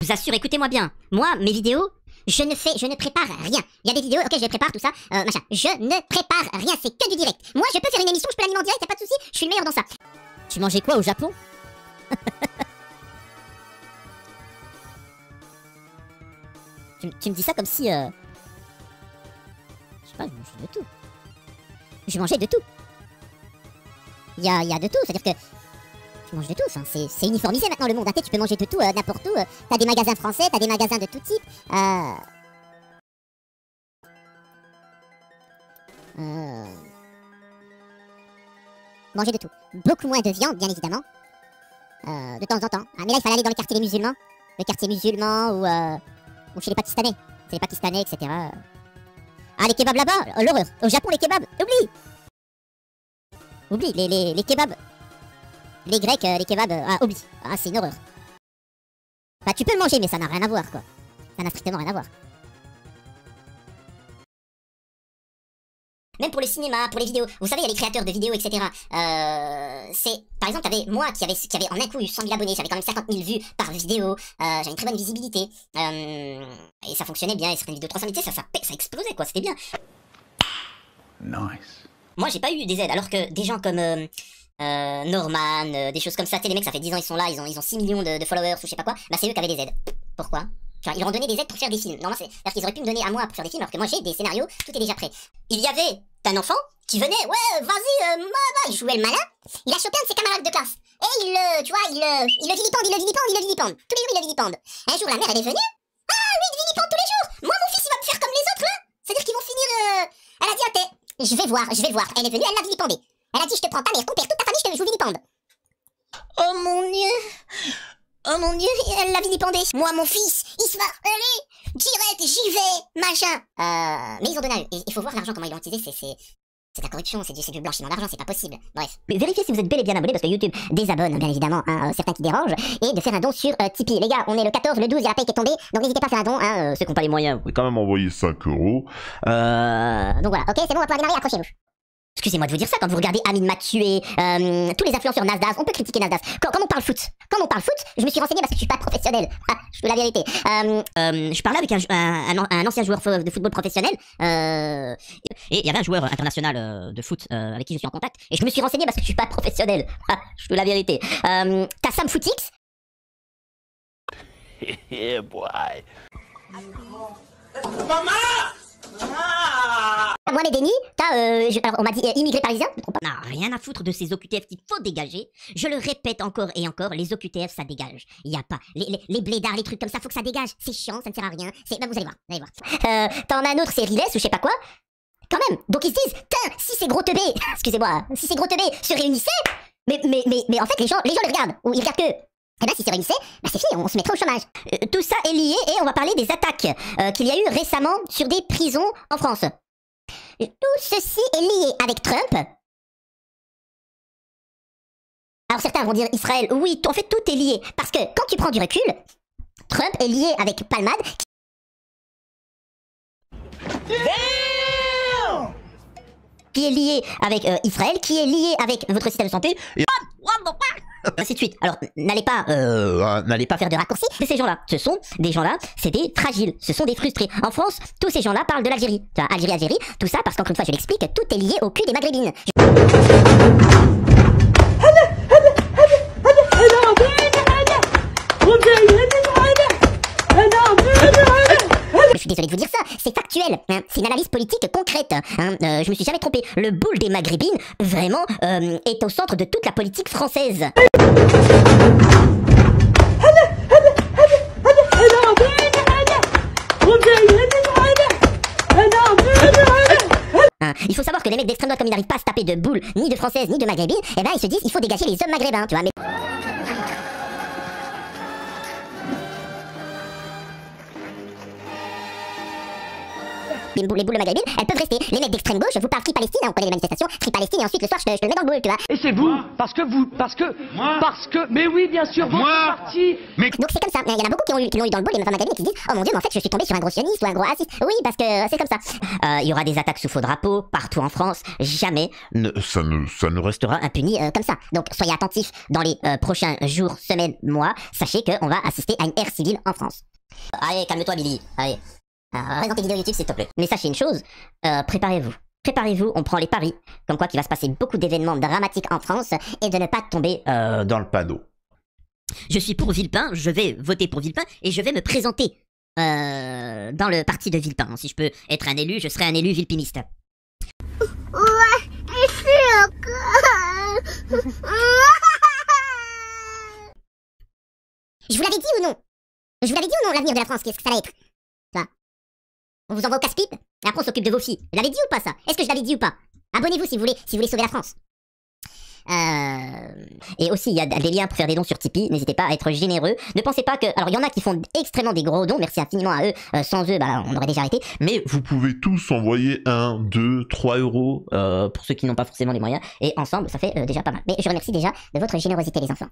vous assure, écoutez-moi bien. Moi, mes vidéos, je ne prépare rien. Il y a des vidéos, ok, je les prépare, tout ça, machin. Je ne prépare rien, c'est que du direct. Moi, je peux faire une émission, je peux l'animer en direct, y'a pas de souci, je suis le meilleur dans ça. Tu mangeais quoi au Japon? tu me dis ça comme si, je sais pas, je mangeais de tout. Je mangeais de tout. Il y a de tout, c'est-à-dire que tu manges de tout, enfin, c'est uniformisé maintenant le monde, hein, tu peux manger de tout, n'importe où, t'as des magasins français, t'as des magasins de tout type, manger de tout. Beaucoup moins de viande, bien évidemment, de temps en temps. Ah, mais là, il fallait aller dans le quartier des musulmans, ou chez les Pakistanais, c'est les Pakistanais, etc. Ah, les kebabs là-bas, l'horreur, au Japon, les kebabs, oublie, les kebabs. Les Grecs, les kebabs, oublie. Ah, c'est une horreur. Bah, tu peux le manger, mais ça n'a rien à voir, quoi. Ça n'a strictement rien à voir. Même pour le cinéma, pour les vidéos. Vous savez, il y a les créateurs de vidéos, etc. Par exemple, t'avais moi qui avait en un coup eu 100 000 abonnés, j'avais quand même 50 000 vues par vidéo, j'avais une très bonne visibilité, et ça fonctionnait bien, et certaines vidéos 300 000, ça explosait, quoi, c'était bien. Nice. Moi, j'ai pas eu des aides, alors que des gens comme... Norman, des choses comme ça, les mecs ça fait 10 ans ils sont là, ils ont 6 millions de followers ou je sais pas quoi, bah c'est eux qui avaient des aides. Pourquoi? Ils leur ont donné des aides pour faire des films. Normalement c'est-à-dire qu'ils auraient pu me donner à moi pour faire des films alors que moi j'ai des scénarios, tout est déjà prêt. Il y avait un enfant qui venait, ouais vas-y, il jouait le malin, il a chopé un de ses camarades de classe. Et il le vilipende, tous les jours il le vilipende. Un jour la mère elle est venue, lui il vilipende tous les jours, moi mon fils il va me faire comme les autres là. C'est-à-dire qu'ils vont finir, elle a dit je vais voir, elle est venue, elle l'a vilipendé. Elle a dit, je te prends ta mère, ton père, toute ta famille, je vous vilipende. Oh mon dieu, elle l'a vilipendé. Moi, mon fils, il se va, allez, direct, j'y vais, machin. Mais ils ont donné à eux. Il faut voir l'argent, comment ils l'ont utilisé, c'est de la corruption, c'est du blanchiment d'argent, c'est pas possible. Bref. Mais vérifiez si vous êtes bel et bien abonné, parce que YouTube désabonne, bien évidemment, certains qui dérangent, et de faire un don sur Tipeee. Les gars, on est le 14, le 12, il y a la paye qui est tombée, donc n'hésitez pas à faire un don, ceux qui n'ont pas les moyens. Vous pouvez quand même envoyer 5 €. Donc voilà, ok, c'est bon, on va pouvoir démarrer, accrochez-vous. Excusez-moi de vous dire ça, quand vous regardez Amine Mathieu, tous les influenceurs Nasdaq, on peut critiquer Nasdaq. Quand on parle foot, je me suis renseigné parce que je suis pas professionnel. Je veux la vérité. Je parlais avec un ancien joueur de football professionnel, et il y avait un joueur international de foot avec qui je suis en contact, et je me suis renseigné parce que je suis pas professionnel. Je veux la vérité. T'as Sam Footix. Yeah, boy. Moi les Denis, alors on m'a dit immigré parisien, je me trompe pas. Non, rien à foutre de ces OQTF qu'il faut dégager. Je le répète encore et encore, les OQTF ça dégage. Il y a pas les blédards, les trucs comme ça, faut que ça dégage. C'est chiant, ça ne sert à rien. Bah, vous allez voir. T'en as un autre, c'est Riles ou je sais pas quoi. Quand même. Donc ils se disent, si ces gros teubés, excusez-moi, si ces gros teubés se réunissaient, mais en fait les gens les regardent ou ils regardent que. Eh ben si se réunissaient, bah c'est fini, on se mettrait au chômage. Tout ça est lié et on va parler des attaques qu'il y a eu récemment sur des prisons en France. Tout ceci est lié avec Trump. Alors certains vont dire Israël, oui, en fait tout est lié. Parce que quand tu prends du recul, Trump est lié avec Palmade. Qui est lié avec Israël, qui est lié avec votre système de santé. Et ainsi de suite. Alors, n'allez pas faire de raccourcis. Mais ces gens-là, c'est des fragiles, ce sont des frustrés. En France, tous ces gens-là parlent de l'Algérie. Algérie, tout ça parce qu'encore une fois, je l'explique, tout est lié au cul des maghrébines. Je suis désolé de vous dire ça, c'est factuel, hein, c'est une analyse politique concrète, hein, je me suis jamais trompé, le boule des maghrébines, vraiment, est au centre de toute la politique française. Il faut savoir que les mecs d'extrême droite, comme ils n'arrivent pas à se taper de boules, ni de françaises, ni de maghrébines, eh ben ils se disent, il faut dégager les hommes maghrébins, tu vois, mais... Les boules maghrébines, elles peuvent rester. Les mecs d'extrême gauche vous parlent Free Palestine, hein, on connaît les manifestations, Free Palestine, et ensuite le soir je te le mets dans le boule, tu vois. Et c'est vous, parce que, mais oui, bien sûr, votre parti. Donc c'est comme ça, il y en a beaucoup qui l'ont eu dans le boule, les meufs maghrébines, et qui se disent oh mon dieu, mais en fait je suis tombé sur un gros sioniste ou un gros raciste. Oui, parce que c'est comme ça. Il y aura des attaques sous faux drapeau partout en France, jamais Ça ne restera impuni comme ça. Donc soyez attentifs dans les prochains jours, semaines, mois, sachez qu'on va assister à une ère civile en France. Allez, calme-toi Billy, allez. Reste dans tes vidéos YouTube s'il te plaît. Mais sachez une chose, préparez-vous. Préparez-vous, on prend les paris, comme quoi qu'il va se passer beaucoup d'événements dramatiques en France et de ne pas tomber dans le panneau. Je suis pour Villepin, je vais voter pour Villepin et je vais me présenter dans le parti de Villepin. Si je peux être un élu, je serai un élu villepiniste. Ouais, je suis encore. Je vous l'avais dit ou non? Je vous l'avais dit ou non l'avenir de la France, qu'est-ce que ça va être? Ça. On vous envoie au casse-pipe et après on s'occupe de vos filles. Je l'avais dit ou pas ça? Est-ce que je l'avais dit ou pas? Abonnez-vous si vous voulez sauver la France. Et aussi, il y a des liens pour faire des dons sur Tipeee. N'hésitez pas à être généreux. Ne pensez pas que... Alors, il y en a qui font extrêmement des gros dons. Merci infiniment à eux. Sans eux, bah, on aurait déjà arrêté. Mais vous pouvez tous envoyer 1, 2, 3 euros pour ceux qui n'ont pas forcément les moyens. Et ensemble, ça fait déjà pas mal. Mais je remercie déjà de votre générosité, les enfants.